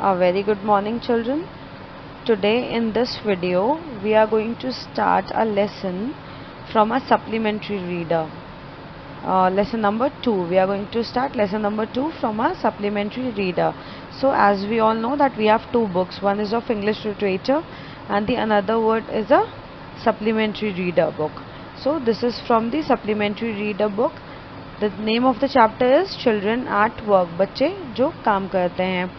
A very good morning, children. Today in this video we are going to start a lesson from a supplementary reader. Lesson number 2. We are going to start lesson number 2 from a supplementary reader. So as we all know that we have two books. One is of English literature and the another word is a supplementary reader book. So this is from the supplementary reader book. The name of the chapter is Children at Work. बच्चे जो काम करते हैं.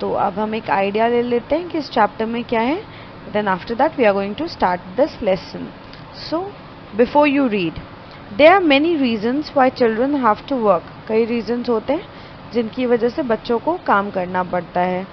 तो अब हम एक idea ले लेते हैं कि इस चैप्टर में क्या है. Then after that we are going to start this lesson. So before you read, there are many reasons why children have to work. कई रीजंस होते हैं जिनकी वजह से बच्चों को काम करना पड़ता है.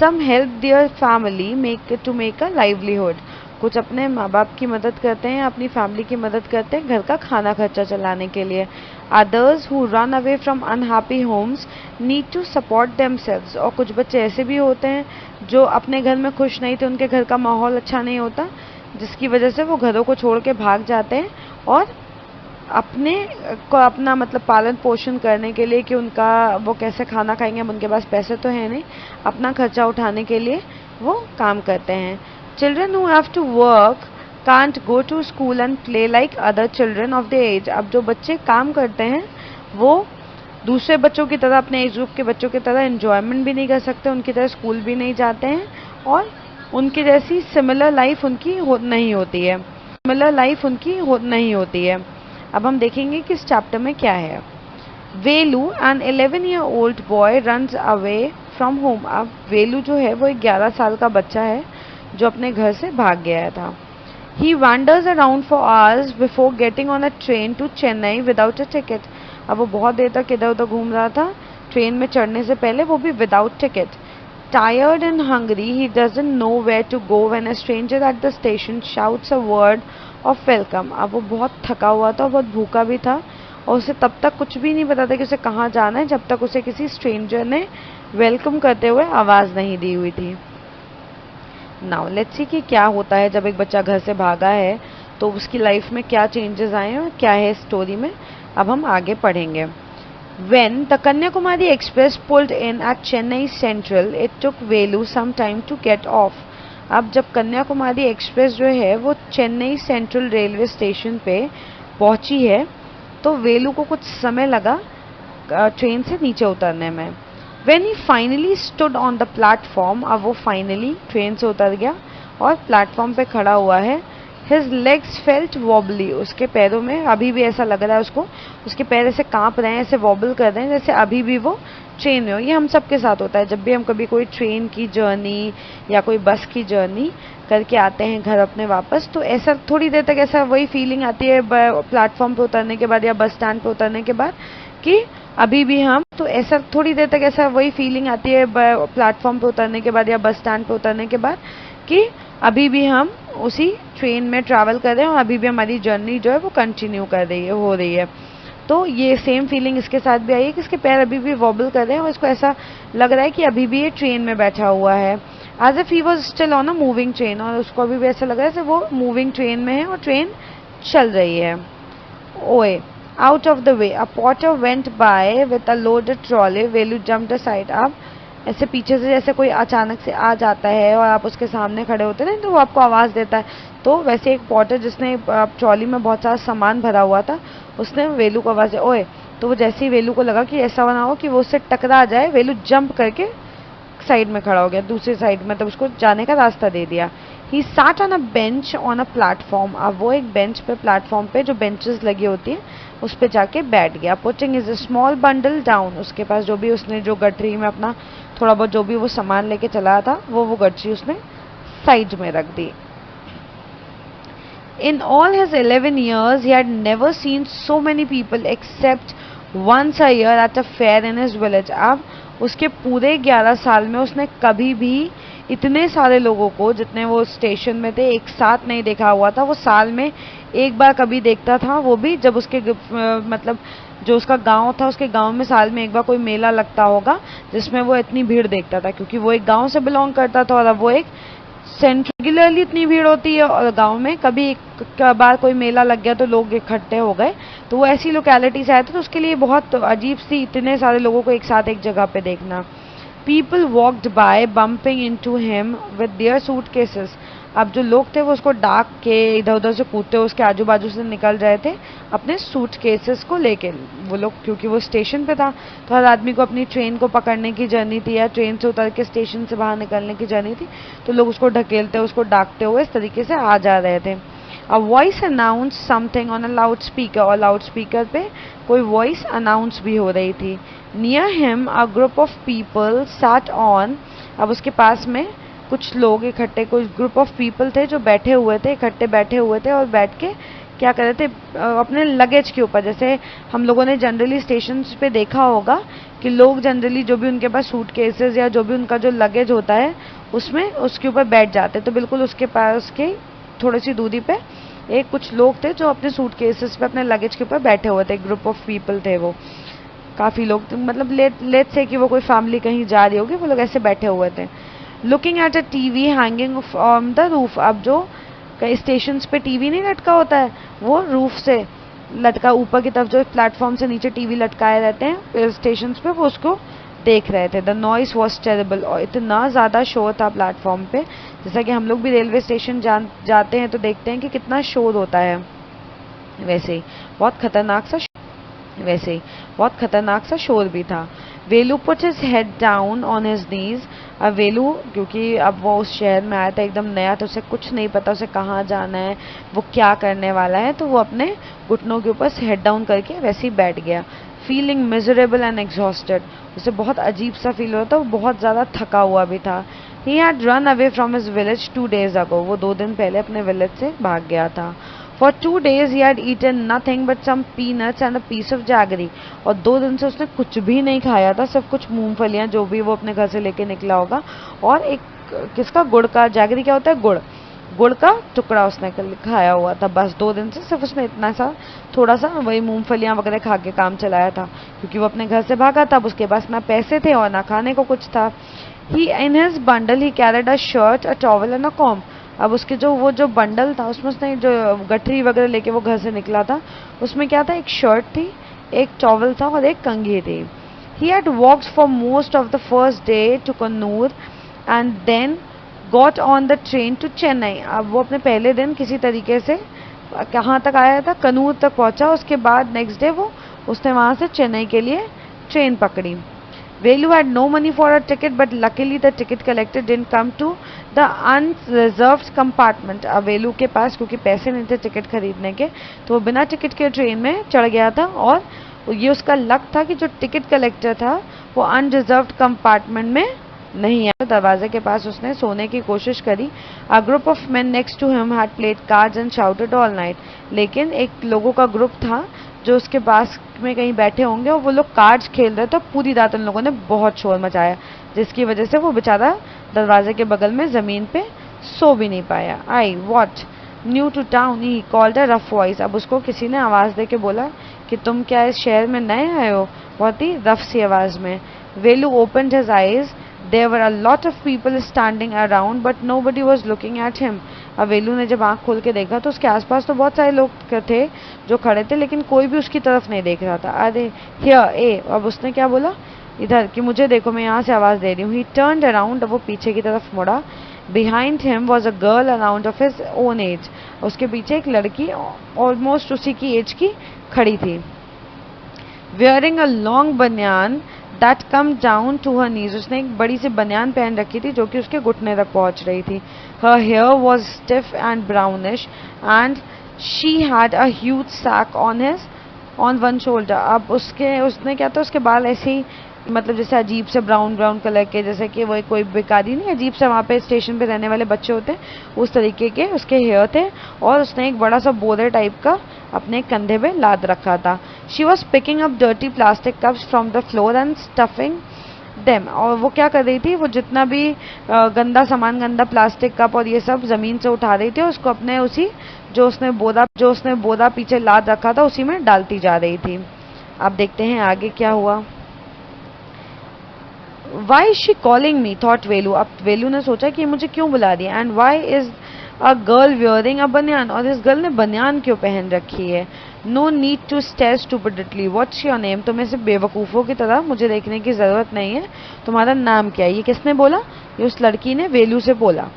Some help their family to make a livelihood. कुछ अपने माँ बाप की मदद करते हैं, अपनी फैमिली की मदद करते हैं घर का खाना खर्चा चलाने के लिए. Others who run away from unhappy homes need to support themselves. और कुछ बच्चे ऐसे भी होते हैं जो अपने घर में खुश नहीं थे, उनके घर का माहौल अच्छा नहीं होता, जिसकी वजह से वो घरों को छोड़ के भाग जाते हैं और अपना मतलब पालन पोषण करने के लिए कि उनका वो कैसे खाना खाएंगे, अब उनके पास पैसे तो है नहीं, अपना खर्चा उठाने के लिए वो काम करते हैं. Children who have to work can't go to school and play like other children of their age. अब जो बच्चे काम करते हैं वो दूसरे बच्चों की तरह, अपने एज ग्रुप के बच्चों की तरह एंजॉयमेंट भी नहीं कर सकते, उनकी तरह स्कूल भी नहीं जाते हैं और उनकी जैसी सिमिलर लाइफ उनकी नहीं होती है. अब हम देखेंगे कि इस चैप्टर में क्या है. Velu an 11-year-old boy runs away from home. अब वेलू जो है वो एक 11 साल का बच्चा है जो अपने घर से भाग गया था. He wanders around for hours before getting on a train to Chennai without a ticket. अब वो बहुत देर तक इधर उधर घूम रहा था ट्रेन में चढ़ने से पहले, वो भी without ticket. Tired and hungry, he doesn't know where to go when a stranger at the station shouts a word of welcome. अब वो बहुत थका हुआ था, बहुत भूखा भी था और उसे तब तक कुछ भी नहीं पता था कि उसे कहाँ जाना है जब तक उसे किसी स्ट्रेंजर ने वेलकम करते हुए आवाज़ नहीं दी हुई थी. नाउ लेट्स सी कि क्या होता है जब एक बच्चा घर से भागा है तो उसकी लाइफ में क्या चेंजेस आए हैं और क्या है स्टोरी में. अब हम आगे पढ़ेंगे. When the Kanyakumari Express pulled in at Chennai Central, it took Velu some time to get off. अब जब कन्याकुमारी एक्सप्रेस जो है वो चेन्नई सेंट्रल रेलवे स्टेशन पे पहुंची है तो वेलू को कुछ समय लगा ट्रेन से नीचे उतरने में. When he finally stood on the platform, अब वो फाइनली ट्रेन से उतर गया और प्लेटफॉर्म पे खड़ा हुआ है. His legs felt wobbly. उसके पैरों में अभी भी ऐसा लग रहा है उसके पैर ऐसे कांप रहे हैं, ऐसे वॉबल कर रहे हैं जैसे अभी भी वो ट्रेन में हो. ये हम सबके साथ होता है जब भी हम कभी कोई ट्रेन की जर्नी या कोई बस की जर्नी करके आते हैं घर अपने वापस, तो ऐसा थोड़ी देर तक ऐसा वही फीलिंग आती है प्लेटफॉर्म पे उतरने के बाद या बस स्टैंड पे उतरने के बाद कि अभी भी हम, तो ऐसा थोड़ी देर तक ऐसा वही फीलिंग आती है प्लेटफॉर्म पे उतरने के बाद या बस स्टैंड पे उतरने के बाद कि अभी भी हम उसी ट्रेन में ट्रैवल कर रहे हैं और अभी भी हमारी जर्नी जो है वो कंटिन्यू हो रही है. तो ये सेम फीलिंग इसके साथ भी आई है कि इसके पैर अभी भी वॉबल कर रहे हैं और इसको ऐसा लग रहा है कि अभी भी ये ट्रेन में बैठा हुआ है. As if he was still on a moving train. और उसको अभी भी ऐसा लग रहा है जैसे वो मूविंग ट्रेन में है और ट्रेन चल रही है. ओए out of the way, a porter went by with a loaded trolley. Velu jumped aside. अब ऐसे पीछे से जैसे कोई अचानक से आ जाता है और आप उसके सामने खड़े होते हैं तो वो आपको आवाज़ देता है. तो वैसे एक पोर्टर जिसने ट्रॉली में बहुत सारा सामान भरा हुआ था उसने वेलू को आवाज़ दी, ओए. तो वो जैसे ही वेलू को लगा कि ऐसा बना हो कि वो उससे टकरा जाए, वेलू जंप करके साइड में खड़ा हो गया, दूसरी साइड में, तब उसको जाने का रास्ता दे दिया. He sat on a bench on a platform. अब वो एक बेंच पे, प्लेटफॉर्म पे जो बेंचेस लगी होती हैं उस पे जाके बैठ गया. Putting his small bundle down. उसके पास जो भी उसने जो गठरी में अपना थोड़ा बहुत जो भी वो सामान लेके चला था वो गठरी उसने साइड में रख दी. In all his 11 years, he had never seen so many people except once a year at a fair in his village. अब उसके पूरे 11 साल में उसने कभी भी इतने सारे लोगों को जितने वो स्टेशन में थे एक साथ नहीं देखा हुआ था. वो साल में एक बार कभी देखता था, वो भी जब उसके मतलब जो उसका गांव था उसके गांव में साल में एक बार कोई मेला लगता होगा जिसमें वो इतनी भीड़ देखता था, क्योंकि वो एक गांव से बिलोंग करता था और अब वो एक रेगुलरली इतनी भीड़ होती है और गांव में कभी एक बार कोई मेला लग गया तो लोग इकट्ठे हो गए. तो वो ऐसी लोकेलिटी से आए थे तो उसके लिए बहुत अजीब सी इतने सारे लोगों को एक साथ एक जगह पे देखना. People walked by bumping into him with their suitcases. अब जो लोग थे वो उसको डाक के इधर उधर से कूदते उसके आजू बाजू से निकल रहे थे अपने सूटकेसेस को लेके। वो लोग क्योंकि वो स्टेशन पे था तो हर आदमी को अपनी ट्रेन को पकड़ने की जर्नी थी या ट्रेन से उतर के स्टेशन से बाहर निकलने की जर्नी थी, तो लोग उसको ढकेलते उसको डाकते हुए इस तरीके से आ जा रहे थे। A voice announced something on a loudspeaker, और लाउडस्पीकर पे कोई वॉइस अनाउंस भी हो रही थी। Near him a group of people sat on, अब उसके पास में कुछ लोग इकट्ठे, कुछ ग्रुप ऑफ पीपल थे जो बैठे हुए थे, इकट्ठे बैठे हुए थे और बैठ के क्या कर रहे थे, अपने लगेज के ऊपर। जैसे हम लोगों ने जनरली स्टेशन पे देखा होगा कि लोग जनरली जो भी उनके पास सूटकेसेस या जो भी उनका जो लगेज होता है उसमें उसके ऊपर बैठ जाते, तो बिल्कुल उसके पास के थोड़ी सी दूरी पे एक कुछ लोग थे जो अपने सूटकेसेस पे अपने लगेज के ऊपर बैठे हुए थे। ग्रुप ऑफ पीपल थे वो, काफ़ी लोग, मतलब लेट से कि वो कोई फैमिली कहीं जा रही होगी, वो लोग ऐसे बैठे हुए थे। Looking at a TV hanging on the roof, अब जो कई स्टेशन पे टीवी नहीं लटका होता है वो रूफ से लटका, ऊपर की तरफ जो प्लेटफॉर्म से नीचे टीवी लटकाए रहते हैं स्टेशन पे, वो उसको देख रहे थे। द नॉइस वॉज टेरेबल, और इतना ज़्यादा शोर था प्लेटफॉर्म पे। जैसा कि हम लोग भी रेलवे स्टेशन जाते हैं तो देखते हैं कि कितना शोर होता है, वैसे ही बहुत खतरनाक सा शोर भी था। Velu put his head down on his knees, अब वेलू क्योंकि अब वो उस शहर में आया था एकदम नया, तो उसे कुछ नहीं पता उसे कहाँ जाना है, वो क्या करने वाला है, तो वो अपने घुटनों के ऊपर हेड डाउन करके वैसे ही बैठ गया। फीलिंग मिजरेबल एंड एग्जॉस्टेड, उसे बहुत अजीब सा फील हो रहा था, वो बहुत ज़्यादा थका हुआ भी था। He had run away from his village 2 days ago, वो 2 दिन पहले अपने विलेज से भाग गया था। For 2 days he had eaten nothing but some peanuts and a piece of jaggery, और 2 दिन से उसने कुछ भी नहीं खाया था, सिर्फ कुछ मूंगफलियां जो भी वो अपने घर से लेके निकला होगा, और एक किसका, गुड़ का, जैगरी क्या होता है, गुड़ का टुकड़ा उसने खाया हुआ था। बस 2 दिन से सिर्फ उसने इतना सा थोड़ा सा वही मूंगफलियां वगैरह खा के काम चलाया था, क्योंकि वो अपने घर से भागा था, अब उसके पास ना पैसे थे और ना खाने को कुछ था। He in his bundle he carried a shirt, a towel and a comb, अब उसके जो बंडल था उसमें उसने जो गठरी वगैरह लेके वो घर से निकला था, उसमें क्या था, एक शर्ट थी, एक टॉवल था और एक कंघी थी। He had walked for most of the first day to Kannur and then got on the train to Chennai, अब वो अपने पहले दिन किसी तरीके से कहाँ तक आया था, कन्नूर तक पहुंचा, उसके बाद नेक्स्ट डे उसने वहाँ से चेन्नई के लिए ट्रेन पकड़ी। Velu had no money for a ticket, but luckily the ticket collector didn't come to the unreserved compartment. अब वेलू के पास क्योंकि पैसे नहीं थे टिकट खरीदने के, तो वो बिना टिकट के ट्रेन में चढ़ गया था, और ये उसका लक था कि जो टिकट कलेक्टर था वो अनरिजर्व्ड कंपार्टमेंट में नहीं आया। दरवाजे के पास उसने सोने की कोशिश करी। A group of men next to him had played cards and shouted all night, लेकिन एक लोगों का ग्रुप था जो उसके पास में कहीं बैठे होंगे और वो लोग कार्ड्स खेल रहे थे, तो पूरी रात उन लोगों ने बहुत शोर मचाया, जिसकी वजह से वो बेचारा दरवाजे के बगल में ज़मीन पे सो भी नहीं पाया। I what new to town, he called a rough voice, अब उसको किसी ने आवाज़ दे के बोला कि तुम क्या इस शहर में नए आए हो, बहुत ही रफ सी आवाज़ में। Velu opened his eyes, there were a lot of people standing around but nobody was looking at him, अब वेलू ने जब आँख खोल के देखा तो उसके आसपास तो बहुत सारे लोग थे जो खड़े थे, लेकिन कोई भी उसकी तरफ नहीं देख रहा था। अरे हियर ए, अब उसने क्या बोला, इधर कि मुझे देखो, मैं यहाँ से आवाज़ दे रही हूँ। ही टर्न्ड अराउंड, अब वो पीछे की तरफ मुड़ा। Behind him was a girl around of his own age, उसके पीछे एक लड़की ऑलमोस्ट उसी की एज की खड़ी थी। Wearing a long baniyan that come down to her knees, उसने एक बड़ी सी बनियान पहन रखी थी जो कि उसके घुटने तक पहुंच रही थी। Her hair was stiff and brownish and she had a huge sack on one shoulder, अब उसने क्या था, उसके बाल ऐसे ही मतलब जैसे अजीब से ब्राउन कलर के, जैसे कि वो कोई भिखारी नहीं, अजीब से वहाँ पे स्टेशन पे रहने वाले बच्चे होते हैं, उस तरीके के उसके हेयर थे, और उसने एक बड़ा सा बोरे टाइप का अपने कंधे पे लाद रखा था। She was picking up dirty plastic cups from the floor and stuffing them, और वो क्या कर रही थी, वो जितना भी गंदा सामान, गंदा प्लास्टिक कप और ये सब ज़मीन से उठा रही थी, उसको अपने उसी जो उसने बोरा पीछे लाद रखा था उसी में डालती जा रही थी। अब देखते हैं आगे क्या हुआ। Why is she calling me? thought वेलू, अब वेलू ने सोचा कि मुझे क्यों बुला रही है, and why is a girl wearing a बनियान, और इस गर्ल ने बनियान क्यों पहन रखी है। No need to stare stupidly, what's your name, तुम्हें सिर्फ बेवकूफ़ों की तरह मुझे देखने की ज़रूरत नहीं है, तुम्हारा नाम क्या है। ये किसने बोला, ये उस लड़की ने वेलू से बोला।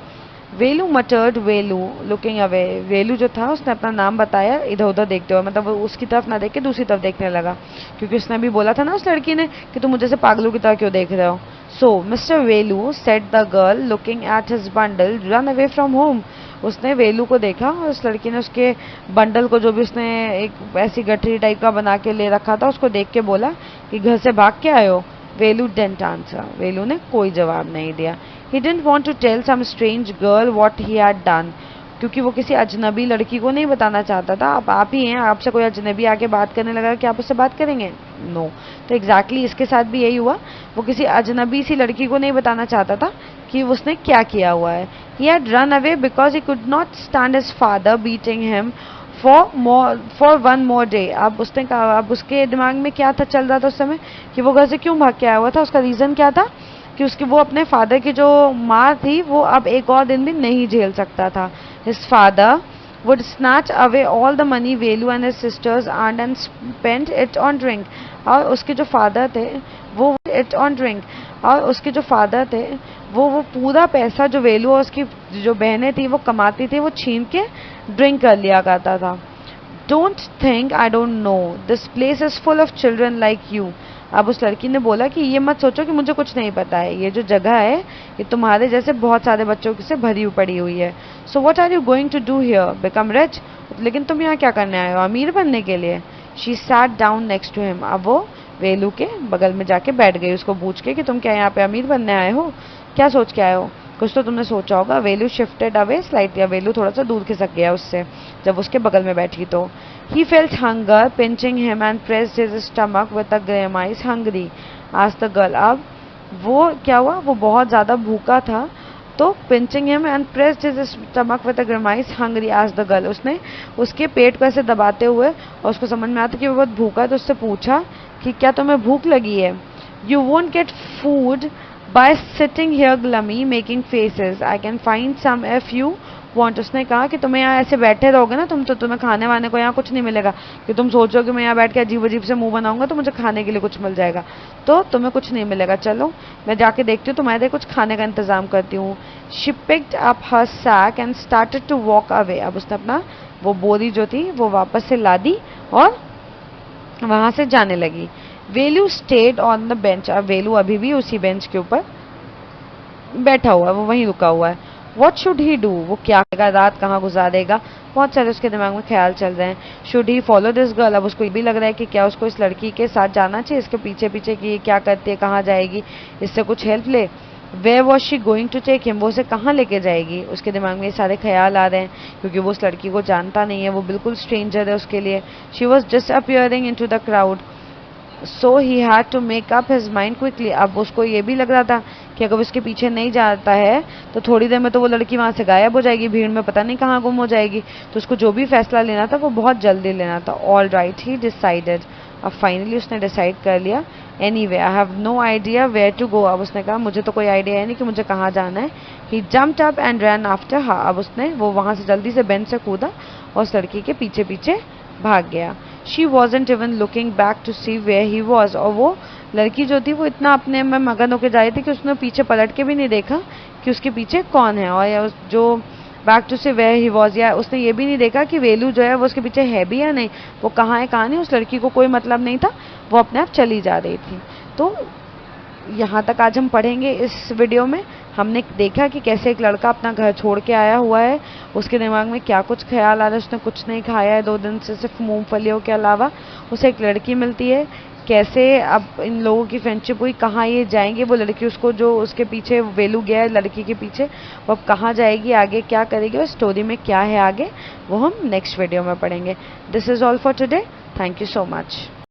वेलू मटर्ड, वेलू लुकिंग अवे, वेलू जो था उसने अपना नाम बताया इधर उधर देखते हुए, मतलब वो उसकी तरफ ना देख के दूसरी तरफ देखने लगा, क्योंकि उसने भी बोला था ना उस लड़की ने कि तुम मुझे से पागलों की तरह क्यों देख रहे हो। So mister Velu said the girl looking at his bundle run away from home, उसने वेलू को देखा और उस लड़की ने उसके बंडल को, जो भी उसने एक ऐसी गठरी टाइप का बना के ले रखा था, उसको देख के बोला कि घर से भाग के आए हो। वेलू डिडंट आंसर, वेलू ने कोई जवाब नहीं दिया। He didn't want to tell some strange girl what he had done, क्योंकि वो किसी अजनबी लड़की को नहीं बताना चाहता था। आप ही हैं, आपसे कोई अजनबी आके बात करने लगा कि आप उससे बात करेंगे, नो। तो एग्जैक्टली इसके साथ भी यही हुआ, वो किसी अजनबी सी लड़की को नहीं बताना चाहता था कि उसने क्या किया हुआ है। He had run away because he could not stand his father beating him for one more day। अब उसने कहा, अब उसके दिमाग में क्या था चल रहा था उस समय कि वो घर से क्यों भाग के आया हुआ था। उसका रीज़न क्या था कि उसकी वो अपने फादर की जो माँ थी वो अब एक और दिन भी नहीं झेल सकता था। His father would snatch away all the money Velu and his sisters earned and spend it on drink। और उसके जो फादर थे वो it on drink, और उसके जो फादर थे वो पूरा पैसा जो वेलू और उसकी जो बहनें थी वो कमाती थी वो छीन के ड्रिंक कर लिया करता था। Don't think I don't know, this place is full of children like you. अब उस लड़की ने बोला कि ये मत सोचो कि मुझे कुछ नहीं पता है, ये जो जगह है ये तुम्हारे जैसे बहुत सारे बच्चों से भरी पड़ी हुई है। So what are you going to do here, become rich, लेकिन तुम यहाँ क्या करने आए हो, अमीर बनने के लिए। She sat down next to him, अब वो वेलू के बगल में जाके बैठ गई उसको पूछ के कि तुम क्या यहाँ पे अमीर बनने आए हो, क्या सोच के आए हो, कुछ तो तुमने सोचा होगा। वेलू शिफ्टेड अवे स्लाइटली, वेलू थोड़ा सा दूर खिसक गया उससे जब उसके बगल में बैठी तो। He felt hunger pinching him and pressed his stomach with a grimace hungry asked the girl. अब वो क्या हुआ, वो बहुत ज़्यादा भूखा था, तो pinching him and pressed his stomach with a grimace hungry asked the girl, उसने उसके पेट को ऐसे दबाते हुए और उसको समझ में आता कि वो बहुत भूखा है तो उससे पूछा कि क्या तुम्हें भूख लगी है। You won't get food by sitting here glummy making faces, I can find some if you want। उसने कहा कि तुम्हें यहाँ ऐसे बैठे रहोगे ना तुम, तो तुम्हें खाने वाने को यहाँ कुछ नहीं मिलेगा, कि तुम सोचो कि मैं यहाँ बैठ के अजीब अजीब से मुंह बनाऊंगा तो मुझे खाने के लिए कुछ मिल जाएगा, तो तुम्हें कुछ नहीं मिलेगा। चलो मैं जाके देखती हूँ तुम्हारे लिए कुछ खाने का इंतजाम करती हूँ। She picked up her sack and started to walk away। अब उसने अपना वो बोरी जो थी वो वापस से ला दी और वहां से जाने लगी। वेलू स्टेड ऑन द बेंच, अब वेलू अभी भी उसी बेंच के ऊपर बैठा हुआ है, वो वहीं रुका हुआ है। वॉट शुड ही डू, वो क्या करेगा, रात कहाँ गुजारेगा, बहुत सारे उसके दिमाग में ख्याल चल रहे हैं। Should he follow this girl, अब उसको ये भी लग रहा है कि क्या उसको इस लड़की के साथ जाना चाहिए, इसके पीछे पीछे कि ये क्या करती है, कहाँ जाएगी, इससे कुछ हेल्प ले। Where was she going to take him, वो उसे कहाँ लेके जाएगी, उसके दिमाग में ये सारे ख्याल आ रहे हैं, क्योंकि वो उस लड़की को जानता नहीं है, वो बिल्कुल स्ट्रेंजर है उसके लिए। She was disappearing into the crowd, so he had to make up his mind quickly. अब उसको ये भी लग रहा था कि अगर उसके पीछे नहीं जाता है तो थोड़ी देर में तो वो लड़की वहाँ से गायब हो जाएगी, भीड़ में पता नहीं कहाँ गुम हो जाएगी, तो उसको जो भी फैसला लेना था वो बहुत जल्दी लेना था। ऑल राइट, ही डिसाइडेड, अब फाइनली उसने डिसाइड कर लिया। Anyway I have no idea where to go, अब उसने कहा मुझे तो कोई आइडिया है नहीं कि मुझे कहाँ जाना है। He jumped up and run after her, अब उसने वो वहाँ से जल्दी से बेंच से कूदा और उस लड़की के पीछे पीछे भाग गया। She wasn't even looking back to see where he was, और वो लड़की जो थी वो इतना अपने में मगन होकर जा रही थी कि उसने पीछे पलट के भी नहीं देखा कि उसके पीछे कौन है, और या उस जो बैक टू से वेयर ही वॉज, या उसने ये भी नहीं देखा कि वेलू जो है वो उसके पीछे है भी या नहीं, वो कहाँ है कहाँ नहीं, उस लड़की को कोई मतलब नहीं था, वो अपने आप चली जा रही थी। तो यहाँ तक आज हम पढ़ेंगे इस वीडियो में। हमने देखा कि कैसे एक लड़का अपना घर छोड़ के आया हुआ है, उसके दिमाग में क्या कुछ ख्याल आ रहा है, उसने कुछ नहीं खाया है 2 दिन से सिर्फ मूंगफलियों के अलावा, उसे एक लड़की मिलती है, कैसे अब इन लोगों की फ्रेंडशिप हुई, कहाँ ये जाएंगे, वो लड़की उसको जो उसके पीछे वेलू गया है लड़की के पीछे, वो अब कहाँ जाएगी, आगे क्या करेगी और स्टोरी में क्या है आगे, वो हम नेक्स्ट वीडियो में पढ़ेंगे। This is all for today, thank you so much.